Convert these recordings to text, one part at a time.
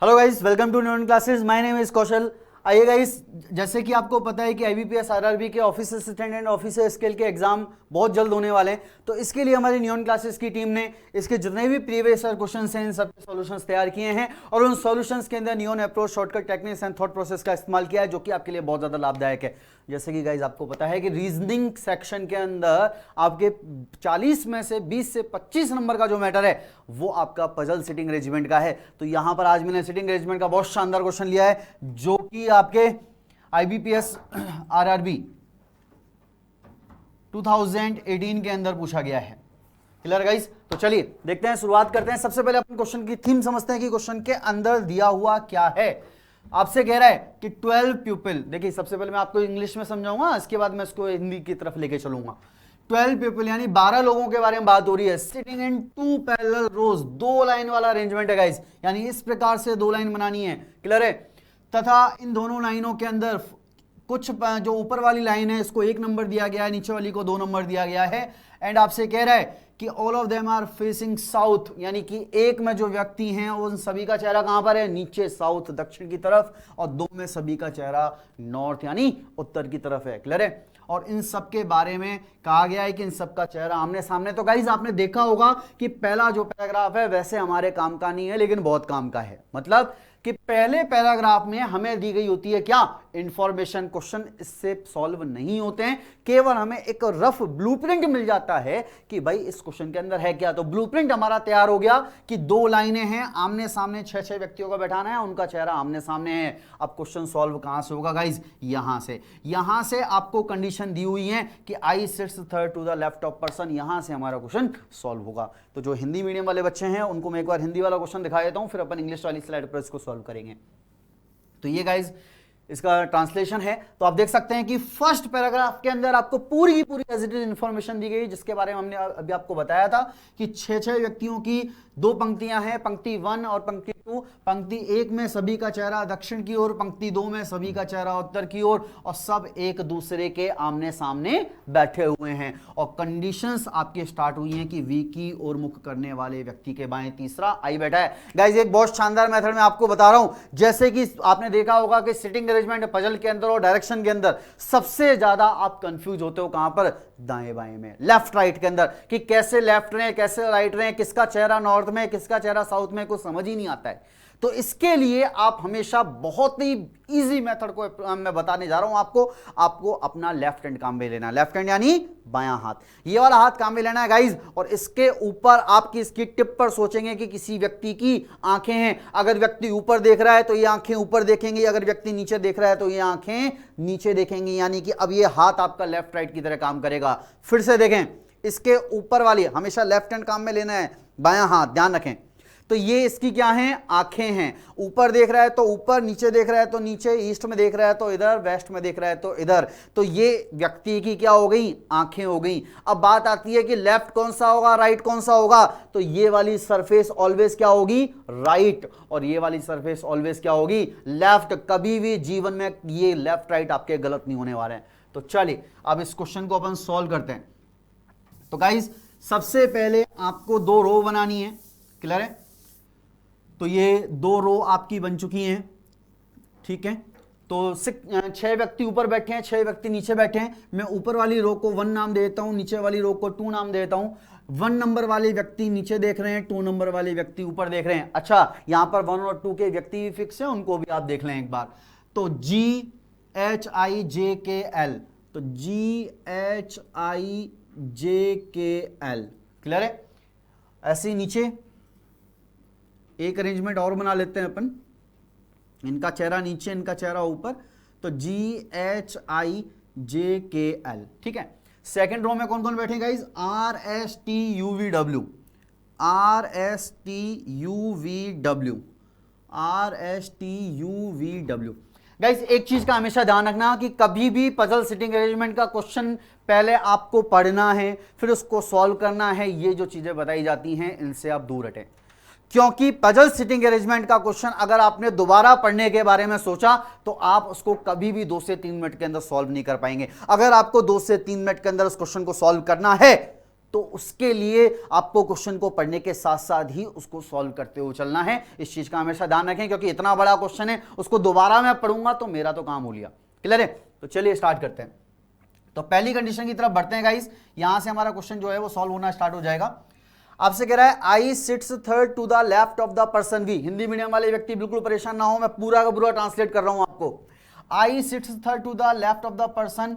Hello guys, welcome to न्यून classes. My name is कौशल। आइए guys, जैसे कि आपको पता है कि आईबीपीएस आरआरबी के office assistant and officer scale के एग्जाम बहुत जल्द होने वाले हैं। तो इसके लिए हमारी न्यून क्लासेस की टीम ने इसके जितने भी प्रीवियस ईयर क्वेश्चंस हैं इन सब के सॉल्यूशंस तैयार किए हैं और उन सॉल्यूशंस के अंदर न्यून approach, shortcut techniques and thought process का इस्तेमाल किया है, जो कि आपके लिए बहुत ज्यादा लाभदायक है। जैसे कि गाइज आपको पता है कि रीजनिंग सेक्शन के अंदर आपके 40 में से 20 से 25 नंबर का जो मैटर है वो आपका पजल सिटिंग अरेंजमेंट का है। तो यहां पर आज मैंने सिटिंग अरेंजमेंट का बहुत शानदार क्वेश्चन लिया है, जो कि आपके आईबीपीएस आरआरबी 2018 के अंदर पूछा गया है। Clear guys? तो चलिए देखते हैं, शुरुआत करते हैं। सबसे पहले अपन क्वेश्चन की थीम समझते हैं कि क्वेश्चन के अंदर दिया हुआ क्या है। आपसे कह रहा है कि 12 पीपल, देखिए सबसे पहले मैं आपको इंग्लिश में समझाऊंगा, इसके बाद मैं इसको हिंदी की तरफ लेके चलूंगा। 12 पीपल यानी 12 लोगों के बारे में बात हो रही है। Sitting in 2 parallel rose, 2 line वाला अरेंजमेंट है गाइस, यानी इस प्रकार से 2 लाइन बनानी है। क्लियर है? तथा इन दोनों लाइनों के अंदर कुछ जो ऊपर वाली लाइन है इसको 1 नंबर दिया गया है, नीचे वाली को 2 नंबर दिया गया है। एंड आपसे कह रहा है कि all of them are facing south, यानी कि एक में जो व्यक्ति हैं उन सभी का चेहरा कहां पर है? नीचे, साउथ, दक्षिण की तरफ, और 2 में सभी का चेहरा नॉर्थ यानी उत्तर की तरफ है। क्लियर है? और इन सब के बारे में कहा गया है कि इन सब का चेहरा आमने सामने। तो गाइज आपने देखा होगा कि पहला जो पैराग्राफ है वैसे हमारे काम का नहीं है, लेकिन बहुत काम का है। मतलब कि पहले पैराग्राफ में हमें दी गई होती है क्या? इंफॉर्मेशन। क्वेश्चन इससे सॉल्व नहीं होते हैं, केवल हमें एक रफ ब्लूप्रिंट मिल जाता है कि भाई इस क्वेश्चन के अंदर है क्या। तो ब्लूप्रिंट हमारा तैयार हो गया कि 2 लाइनें हैं, आमने सामने 6-6 व्यक्तियों को बैठाना है, उनका चेहरा आमने सामने है। अब क्वेश्चन सॉल्व कहां से होगा गाइज? यहां से आपको कंडीशन दी हुई है कि I sits third to the left of person, यहां से हमारा क्वेश्चन सॉल्व होगा। तो जो हिंदी मीडियम वाले बच्चे हैं उनको मैं एक बार हिंदी वाला क्वेश्चन दिखा देता हूं, फिर अपन इंग्लिश वाली स्लाइड पर इसको सॉल्व करेंगे। तो ये गाइज इसका ट्रांसलेशन है। तो आप देख सकते हैं कि फर्स्ट पैराग्राफ के अंदर आपको पूरी की पूरी एज इट इज इंफॉर्मेशन दी गई, जिसके बारे में हमने अभी आपको बताया था कि 6-6 व्यक्तियों की 2 पंक्तियां हैं, पंक्ति 1 और पंक्ति 2। पंक्ति 1 में सभी का चेहरा दक्षिण की ओर, पंक्ति 2 में सभी का चेहरा उत्तर की ओर, और सब एक दूसरे के आमने सामने बैठे हुए हैं। और कंडीशंस आपके स्टार्ट हुई हैं कि वी की ओर मुख करने वाले व्यक्ति के बाएं तीसरा आई बैठा है। गाइस एक बहुत शानदार मेथड में आपको बता रहा हूं। जैसे कि आपने देखा होगा कि सिटिंग अरेंजमेंट पजल के अंदर और डायरेक्शन के अंदर सबसे ज्यादा आप कंफ्यूज होते हो कहां पर? दाएं बाएं में, लेफ्ट राइट के अंदर, कि कैसे लेफ्ट रहे कैसे राइट रहे, किसका चेहरा नॉर्थ में किसका चेहरा साउथ में, कुछ समझ ही नहीं आता है। तो इसके लिए आप हमेशा बहुत ही इजी मेथड को मैं बताने जा रहा हूं आपको अपना लेफ्ट हैंड काम में लेना है। लेफ्ट हैंड यानी बायां हाथ, ये वाला हाथ काम में लेना है गाइज। और इसके ऊपर आपकी इसकी टिप पर सोचेंगे कि किसी व्यक्ति की आंखें हैं। अगर व्यक्ति ऊपर देख रहा है तो ये आंखें ऊपर देखेंगी, अगर व्यक्ति नीचे देख रहा है तो ये आंखें नीचे देखेंगी, यानी कि अब ये हाथ आपका लेफ्ट राइट की तरह काम करेगा। फिर से देखें, इसके ऊपर वाली हमेशा लेफ्ट हैंड काम में लेना है, बायां हाथ, ध्यान रखें। तो ये इसकी क्या है? आंखें हैं। ऊपर देख रहा है तो ऊपर, नीचे देख रहा है तो नीचे, ईस्ट में देख रहा है तो इधर, वेस्ट में देख रहा है तो इधर। तो ये व्यक्ति की क्या हो गई? आंखें हो गई। अब बात आती है कि लेफ्ट कौन सा होगा, राइट कौन सा होगा? तो ये वाली सरफेस ऑलवेज क्या होगी? राइट। और ये वाली सरफेस ऑलवेज क्या होगी? लेफ्ट। कभी भी जीवन में ये लेफ्ट राइट आपके गलत नहीं होने वाले हैं। तो चलिए अब इस क्वेश्चन को अपन सॉल्व करते हैं। तो गाइस सबसे पहले आपको 2 रो बनानी है। क्लियर है? तो ये 2 रो आपकी बन चुकी हैं। ठीक है? तो 6 व्यक्ति ऊपर बैठे हैं, 6 व्यक्ति नीचे बैठे हैं। मैं ऊपर वाली रो को 1 नाम दे देता हूं, नीचे वाली रो को 2 नाम दे देता हूं। 1 नंबर वाले व्यक्ति नीचे देख रहे हैं, 2 नंबर वाले व्यक्ति ऊपर देख रहे हैं। अच्छा, यहां पर 1 और 2 के व्यक्ति भी फिक्स हैं, उनको भी आप देख लें एक बार। तो GHIJKL, तो GHIJKL। क्लियर है? ऐसे ही नीचे एक अरेंजमेंट और बना लेते हैं अपन, इनका चेहरा नीचे इनका चेहरा ऊपर, तो GHIJKL। ठीक है? सेकंड रो में कौन कौन बैठे guys? RSTUVW, RSTUVW, RSTUVW। Guys एक चीज का हमेशा ध्यान रखना कि कभी भी पजल सिटिंग अरेंजमेंट का क्वेश्चन पहले आपको पढ़ना है, फिर उसको सॉल्व करना है। ये जो चीजें बताई जाती हैं इनसे आप दूर हटें, क्योंकि पजल सिटिंग अरेंजमेंट का क्वेश्चन अगर आपने दोबारा पढ़ने के बारे में सोचा तो आप उसको कभी भी 2 से 3 मिनट के अंदर सॉल्व नहीं कर पाएंगे। अगर आपको 2 से 3 मिनट के अंदर उस क्वेश्चन को सॉल्व करना है तो उसके लिए आपको क्वेश्चन को पढ़ने के साथ साथ ही उसको सॉल्व करते हुए चलना है। इस चीज का हमेशा ध्यान रखें, क्योंकि इतना बड़ा क्वेश्चन है, उसको दोबारा मैं पढ़ूंगा तो मेरा तो काम हो लिया। क्लियर है? तो चलिए स्टार्ट करते हैं। तो पहली कंडीशन की तरफ बढ़ते हैं गाइस। यहां से हमारा क्वेश्चन जो है वो सॉल्व होना स्टार्ट हो जाएगा। आपसे कह रहा है I sits third to the left of the person V. Hindi medium वाले व्यक्ति बिल्कुल परेशान ना हो, मैं पूरा का पूरा ट्रांसलेट कर रहा हूं आपको। I sits third to the left of the person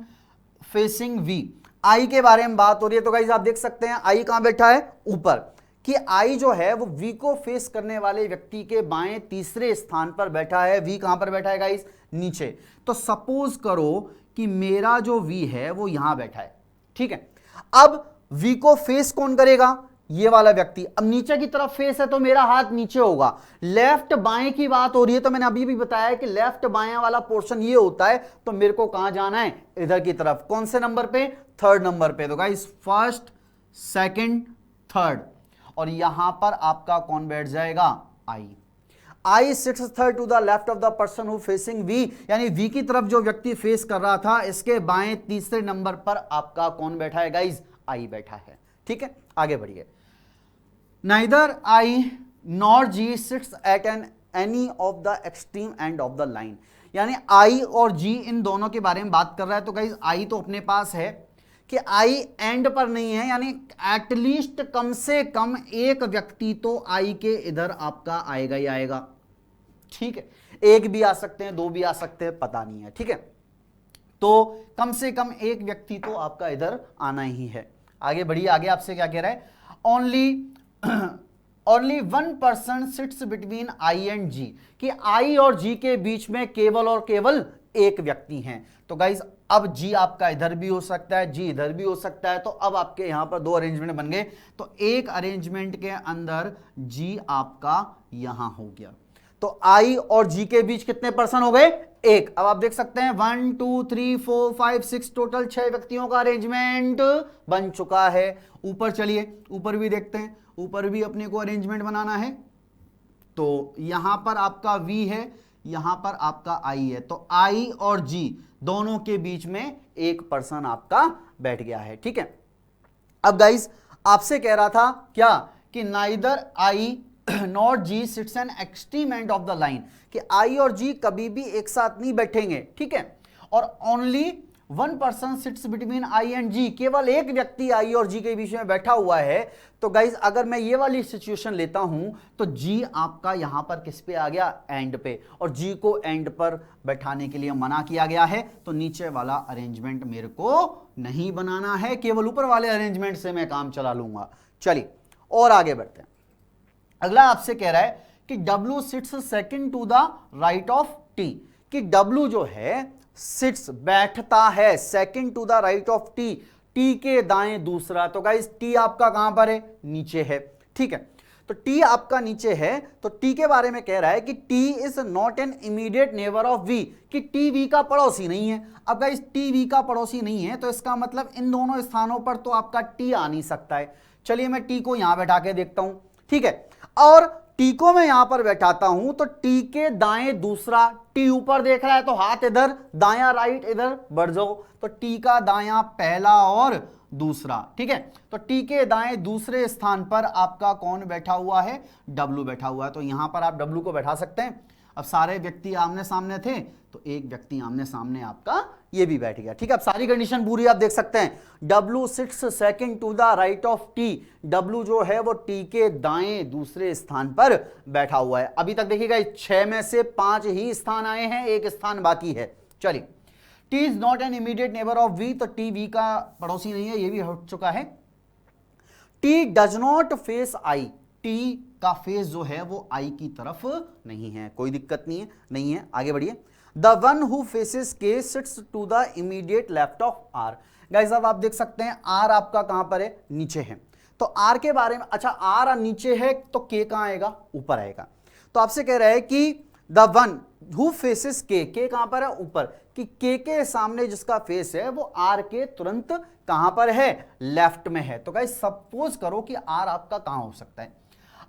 facing V. I के बारे में बात हो रही है, तो गाइस आप देख सकते हैं आई कहां बैठा है? ऊपर। कि आई जो है वो वी को फेस करने वाले व्यक्ति के बाएं तीसरे स्थान पर बैठा है। वी कहां पर बैठा है गाइस? नीचे। तो सपोज करो कि मेरा जो वी है वो यहां बैठा है, ठीक है। अब वी को फेस कौन करेगा? ये वाला व्यक्ति। अब नीचे की तरफ फेस है तो मेरा हाथ नीचे होगा। लेफ्ट बाएं की बात हो रही है, तो मैंने अभी भी बताया कि लेफ्ट बाएं वाला पोर्शन ये होता है, तो मेरे को कहां जाना है? इधर की तरफ। कौन से नंबर पे? थर्ड नंबर पे। तो गाइस फर्स्ट, सेकंड, थर्ड, और यहां पर आपका कौन बैठ जाएगा? I. I sits third to the left of the person who facing V, यानी वी की तरफ जो व्यक्ति फेस कर रहा था, इसके बाएं तीसरे नंबर पर आपका कौन बैठा है गाइस? आई बैठा है। ठीक है, आगे बढ़िए। Neither I nor G sits at any of the extreme end of the line, यानी I और G इन दोनों के बारे में बात कर रहा है। तो गाइस I तो अपने पास है कि I एंड पर नहीं है, यानी एटलीस्ट कम से कम एक व्यक्ति तो I के इधर आपका आएगा ही आएगा। ठीक है, एक भी आ सकते हैं, दो भी आ सकते हैं, पता नहीं है। ठीक है, तो कम से कम एक व्यक्ति तो आपका इधर आना ही है। आगे बढ़िए। आगे आपसे क्या कह रहा है? Only one person sits between I and G, कि आई और जी के बीच में केवल और केवल एक व्यक्ति हैं। तो गाइज अब जी आपका इधर भी हो सकता है, जी इधर भी हो सकता है। तो अब आपके यहां पर दो अरेंजमेंट बन गए। तो एक अरेंजमेंट के अंदर जी आपका यहां हो गया, तो आई और जी के बीच कितने पर्सन हो गए? एक। अब आप देख सकते हैं 1 2 3 4 5 6 टोटल 6 व्यक्तियों का अरेंजमेंट बन चुका है। ऊपर चलिए, ऊपर भी देखते हैं। ऊपर भी अपने को अरेंजमेंट बनाना है। तो यहां पर आपका V है, यहां पर आपका I है। तो I और G दोनों के बीच में एक पर्सन आपका बैठ गया है। ठीक है, अब गाइस आपसे कह रहा था क्या? कि neither I not G sits an extreme end of the line, कि आई और जी कभी भी एक साथ नहीं बैठेंगे। ठीक है, और only one person sits between I and G, केवल एक व्यक्ति आई और जी के बीच में बैठा हुआ है। तो गाइज अगर मैं ये वाली सिचुएशन लेता हूं तो जी आपका यहां पर किस पे आ गया? एंड पे, और जी को एंड पर बैठाने के लिए मना किया गया है। तो नीचे वाला अरेंजमेंट मेरे को नहीं बनाना है, केवल ऊपर वाले अरेंजमेंट से मैं काम चला लूंगा। चलिए और आगे बढ़ते हैं। अगला आपसे कह रहा है कि W sits second to the right of T, कि W जो है सिट्स बैठता है second to the right of T, T के दाएं दूसरा। तो गाइस T आपका कहां पर है? नीचे है। ठीक है, तो T आपका नीचे है। तो T के बारे में कह रहा है कि T is not an immediate neighbour of V, कि T V का पड़ोसी नहीं है। अब गाइस T V का पड़ोसी नहीं है, तो इसका मतलब इन दोनों स्थानों पर तो आपका T आ नहीं सकता है। चलिए मैं T को यहां बैठा के देखता हूं। ठीक है, और टी को मैं यहां पर बैठाता हूं, तो टी के दाएं दूसरा। टी ऊपर देख रहा है तो हाथ इधर, दायां राइट इधर बढ़ जाओ। तो टी का दायां पहला और दूसरा। ठीक है, तो टी के दाएं दूसरे स्थान पर आपका कौन बैठा हुआ है? डब्लू बैठा हुआ है। तो यहां पर आप डब्लू को बैठा सकते हैं। अब सारे व्यक्ति आमने सामने थे, तो एक व्यक्ति आमने सामने आपका ये भी बैठ गया। ठीक है, अब सारी कंडीशन पूरी आप देख सकते हैं। W sits second to the right of T, W जो है वो T के दाएं दूसरे स्थान पर बैठा हुआ है। अभी तक देखिएगा 6 में से 5 ही स्थान आए हैं, एक स्थान बाकी है। चलिए, T is not an immediate neighbour of V, तो T V का पड़ोसी नहीं है, ये भी हो चुका है। T does not face I, T का फेस जो है वो I की तरफ नहीं है। कोई दिक्कत नहीं है। आगे बढ़िए। The one who faces K sits to the immediate left of R। Guys अब आप देख सकते हैं R आपका कहां पर है? नीचे है। तो R के बारे में, अच्छा R नीचे है तो K कहां आएगा? ऊपर आएगा। तो आपसे कह रहा है कि the one who faces K, K कहां पर है? ऊपर, कि K के सामने जिसका फेस है वो R के तुरंत कहां पर है? लेफ्ट में है। तो गाइस सपोज करो कि R आपका कहां हो सकता है?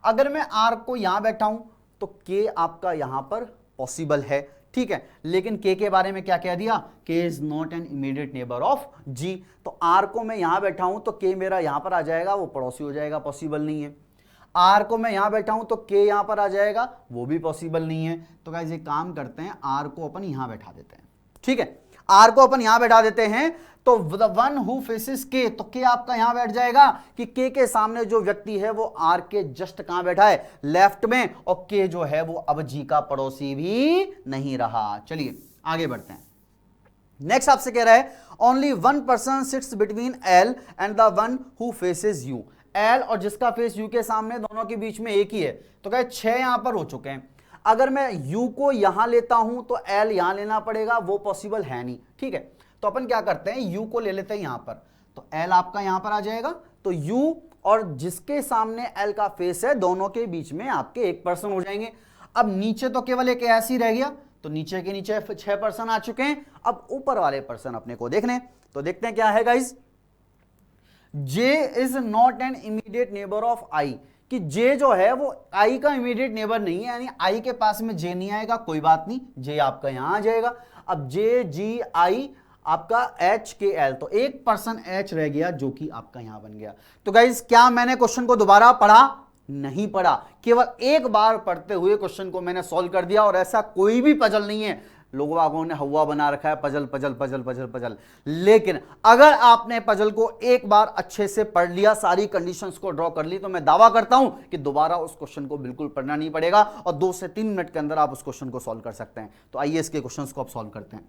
अगर मैं R को यहां बैठा हूं तो K आपका यहां पर पॉसिबल है। ठीक है, लेकिन के बारे में क्या कह दिया, K is not an immediate neighbour of G. तो आर को मैं यहां बैठा हूं तो के मेरा यहां पर आ जाएगा, वो पड़ोसी हो जाएगा, पॉसिबल नहीं है। आर को मैं यहां बैठा हूं तो के यहां पर आ जाएगा, वो भी पॉसिबल नहीं है। तो गाइस एक काम करते हैं, आर को अपन यहां बैठा देते हैं, ठीक है, आर को अपन यहां बैठा देते हैं। तो द वन हु फेसेस के, तो के आपका यहां बैठ जाएगा कि के सामने जो व्यक्ति है वो आर के जस्ट कहां बैठा है, लेफ्ट में, और के जो है वो अब जी का पड़ोसी भी नहीं रहा। चलिए आगे बढ़ते हैं। नेक्स्ट आपसे कह रहा है only one person sits between L and the one who faces you. L और जिसका फेस यू के सामने, दोनों के बीच में एक ही है। तो क्या 6 यहां पर हो चुके हैं। अगर मैं u को यहां लेता हूं तो l यहां लेना पड़ेगा, वो पॉसिबल है नहीं, ठीक है। तो अपन क्या करते हैं, u को ले लेते हैं यहां पर, तो l आपका यहां पर आ जाएगा। तो u और जिसके सामने l का फेस है, दोनों के बीच में आपके एक पर्सन हो जाएंगे। अब नीचे तो केवल एक ऐसे ही रह गया, तो नीचे के नीचे 6 पर्सन आ चुके हैं। अब ऊपर वाले पर्सन अपने को देखने, तो देखते हैं क्या है guys. j is not an immediate neighbour of i, कि j जो है वो i का इमीडिएट नेबर नहीं है, यानी i के पास में j नहीं आएगा, कोई बात नहीं, j आपका यहां आ जाएगा। अब j g i आपका h के l, तो एक पर्सन h रह गया जो कि आपका यहां बन गया। तो गाइस क्या मैंने क्वेश्चन को दोबारा पढ़ा? नहीं पढ़ा, केवल एक बार पढ़ते हुए क्वेश्चन को मैंने सॉल्व कर दिया। और ऐसा कोई भी पजल नहीं है, लोगों ने हवा बना रखा है puzzle puzzle puzzle puzzle puzzle, लेकिन अगर आपने पजल को एक बार अच्छे से पढ़ लिया, सारी कंडीशंस को ड्रॉ कर ली, तो मैं दावा करता हूं कि दोबारा उस क्वेश्चन को बिल्कुल पढ़ना नहीं पड़ेगा और 2 से 3 मिनट के अंदर आप उस क्वेश्चन को सॉल्व कर सकते हैं। तो आइए इसके क्वेश्चंस को आप सॉल्व करते हैं।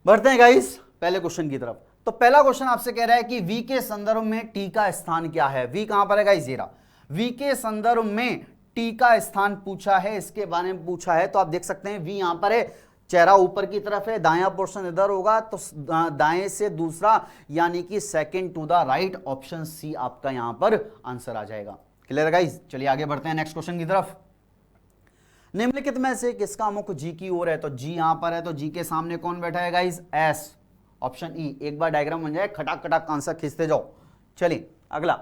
बढ़ते हैं गाइस पहले क्वेश्चन की तरफ। तो पहला क्वेश्चन आपसे कह रहा है कि v के संदर्भ में t का स्थान क्या है। v कहां पर है गाइस, ये रहा। v के संदर्भ में t का स्थान पूछा है, इसके बारे में पूछा है। तो आप देख सकते हैं v यहां पर है, चेहरा ऊपर की तरफ है, दायां पोर्शन इधर होगा, तो दाएं से दूसरा यानी कि second to the right, option C आपका यहां पर आंसर आ जाएगा। क्लियर गाइस, चलिए आगे बढ़ते हैं नेक्स्ट क्वेश्चन की तरफ। निम्नलिखित में से किसका मुख जी की ओर है। तो जी यहां पर है, तो जी के सामने कौन बैठा है गाइस, एस, ऑप्शन ई। एक बार डायग्राम बन जाए, खटाक खटाक आंसर खींचते जाओ। चलिए अगला,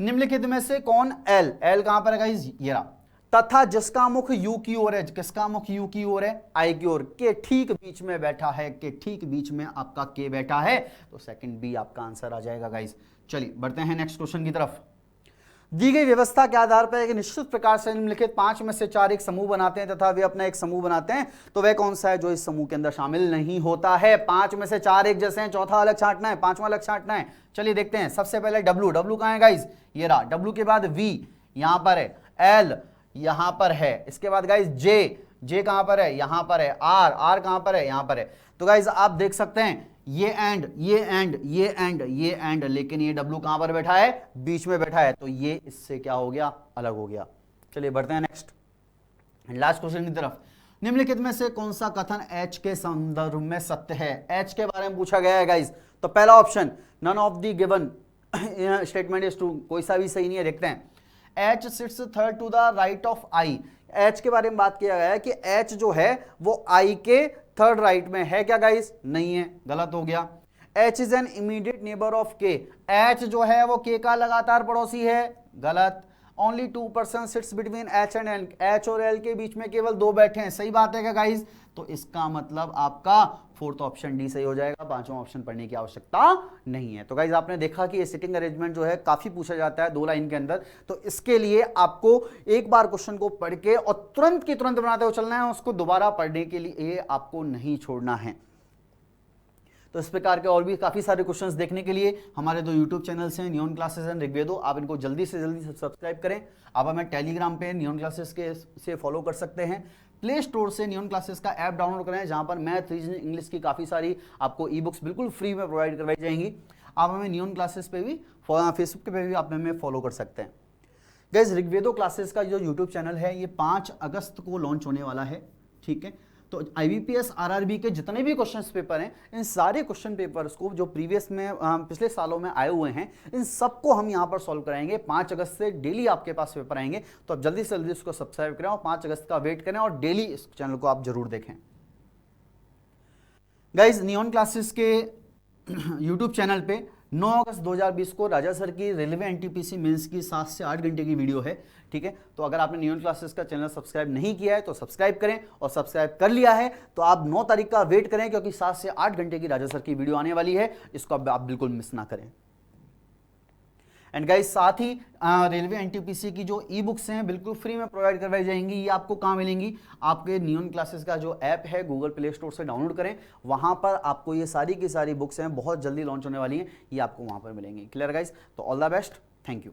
निम्नलिखित में से कौन एल, एल कहां पर है गाइस, ये रहा, तथा जिसका मुख यू की ओर है। किसका मुख यू की ओर है, आई की ओर, के ठीक बीच में बैठा है, के ठीक बीच में आपका के बैठा है, तो सेकंड बी आपका आंसर आ जाएगा गाइस। चलिए बढ़ते हैं नेक्स्ट क्वेश्चन की तरफ। दी गई व्यवस्था के आधार पर एक निश्चित प्रकार से निम्नलिखित 5 में से 4 एक समूह बनाते हैं तथा वे अपना एक समूह बनाते हैं, तो वह कौन सा है जो इस समूह के अंदर शामिल नहीं होता है। 5 में से 4 एक जैसे हैं, चौथा अलग छांटना है, पांचवा अलग छांटना है। चलिए देखते हैं। सबसे पहले डब्ल्यू, डब्ल्यू कहां है गाइस, ये रहा। डब्ल्यू के बाद वी यहां पर है, एल यहां पर है, इसके बाद गाइस जे, जे कहां पर है, यहां पर है, आर, आर कहां पर है, यहां पर है। तो गाइस आप देख सकते हैं ये एंड, ये एंड, ये एंड, ये एंड, लेकिन ये डब्ल्यू कहां पर बैठा है, बीच में बैठा है, तो ये इससे क्या हो गया, अलग हो गया। चलिए बढ़ते हैं नेक्स्ट लास्ट क्वेश्चन की तरफ। निम्नलिखित में से कौन सा कथन एच के संदर्भ में सत्य है। एच के बारे में पूछा गया है गाइस। तो पहला option, none of the given statement is true, कोई सा भी सही नहीं है। देखते हैं, H sits third to the right of I. H के बारे में बात किया गया है कि एच जो है वो आई के थर्ड राइट में है क्या गाइस, नहीं है, गलत हो गया। H is an immediate neighbour of के, एच जो है वो के का लगातार पड़ोसी है, गलत। Only 2 person sits between H and L, H और एल के बीच में केवल 2 बैठे हैं, सही बात है क्या गाइस। तो इसका मतलब आपका 4th ऑप्शन डी सही हो जाएगा, 5वां ऑप्शन पढ़ने की आवश्यकता नहीं है। तो गाइस आपने देखा कि ये सिटिंग अरेंजमेंट जो है काफी पूछा जाता है 2 लाइन के अंदर, तो इसके लिए आपको एक बार क्वेश्चन को पढ़ के और तुरंत की तुरंत बनाते हुए चलना है, उसको दोबारा पढ़ने के लिए आपको नहीं छोड़ना है। तो इस प्रकार के और भी काफी सारे क्वेश्चंस देखने के लिए हमारे 2 यूट्यूब चैनल्स हैं, नियॉन क्लासेस एंड ऋग्वेदो। आप इनको जल्दी से जल्दी सब्सक्राइब करें। आप हमें टेलीग्राम पे नियॉन क्लासेस के से फॉलो कर सकते हैं। प्ले स्टोर से नियॉन क्लासेस का ऐप डाउनलोड करें, जहां पर मैथ, रीजनिंग, इंग्लिश की काफी सारी आपको ई बुक्स बिल्कुल फ्री में प्रोवाइड करवाई जाएंगी। आप हमें नियॉन क्लासेस पे भी, फेसबुक पे भी आप हमें फॉलो कर सकते हैं। गाइस ऋग्वेदो क्लासेस का जो यूट्यूब चैनल है ये 5 अगस्त को लॉन्च होने वाला है, ठीक है। तो IBPS RRB के जितने भी क्वेश्चन पेपर हैं, इन सारे क्वेश्चन पेपर्स को जो प्रीवियस में पिछले सालों में आए हुए हैं, इन सबको हम यहाँ पर सॉल्व कराएंगे। 5 अगस्त से डेली आपके पास पेपर आएंगे, तो आप जल्दी से जल्दी उसको सब्सक्राइब करें और 5 अगस्त का वेट करें और डेली इस चैनल को आप जरूर देखें। गाइज नियॉन क्लासेस के यूट्यूब चैनल पे 9 अगस्त 2020 को राजा सर की रेलवे एनटीपीसी मेंस की 7 से 8 घंटे की वीडियो है, ठीक है। तो अगर आपने नियॉन क्लासेस का चैनल सब्सक्राइब नहीं किया है तो सब्सक्राइब करें, और सब्सक्राइब कर लिया है तो आप 9 तारीख का वेट करें, क्योंकि 7 से 8 घंटे की राजा सर की वीडियो आने वाली है, इसको आप बिल्कुल मिस ना करें। एंड गाइस, साथ ही रेलवे एनटीपीसी की जो ई बुक्स हैं बिल्कुल फ्री में प्रोवाइड करवाई जाएंगी। ये आपको कहाँ मिलेंगी? आपके नियॉन क्लासेस का जो ऐप है गूगल प्ले स्टोर से डाउनलोड करें, वहां पर आपको ये सारी की सारी बुक्स हैं, बहुत जल्दी लॉन्च होने वाली हैं, ये आपको वहां पर मिलेंगी। Clear guys? तो all the best, thank you.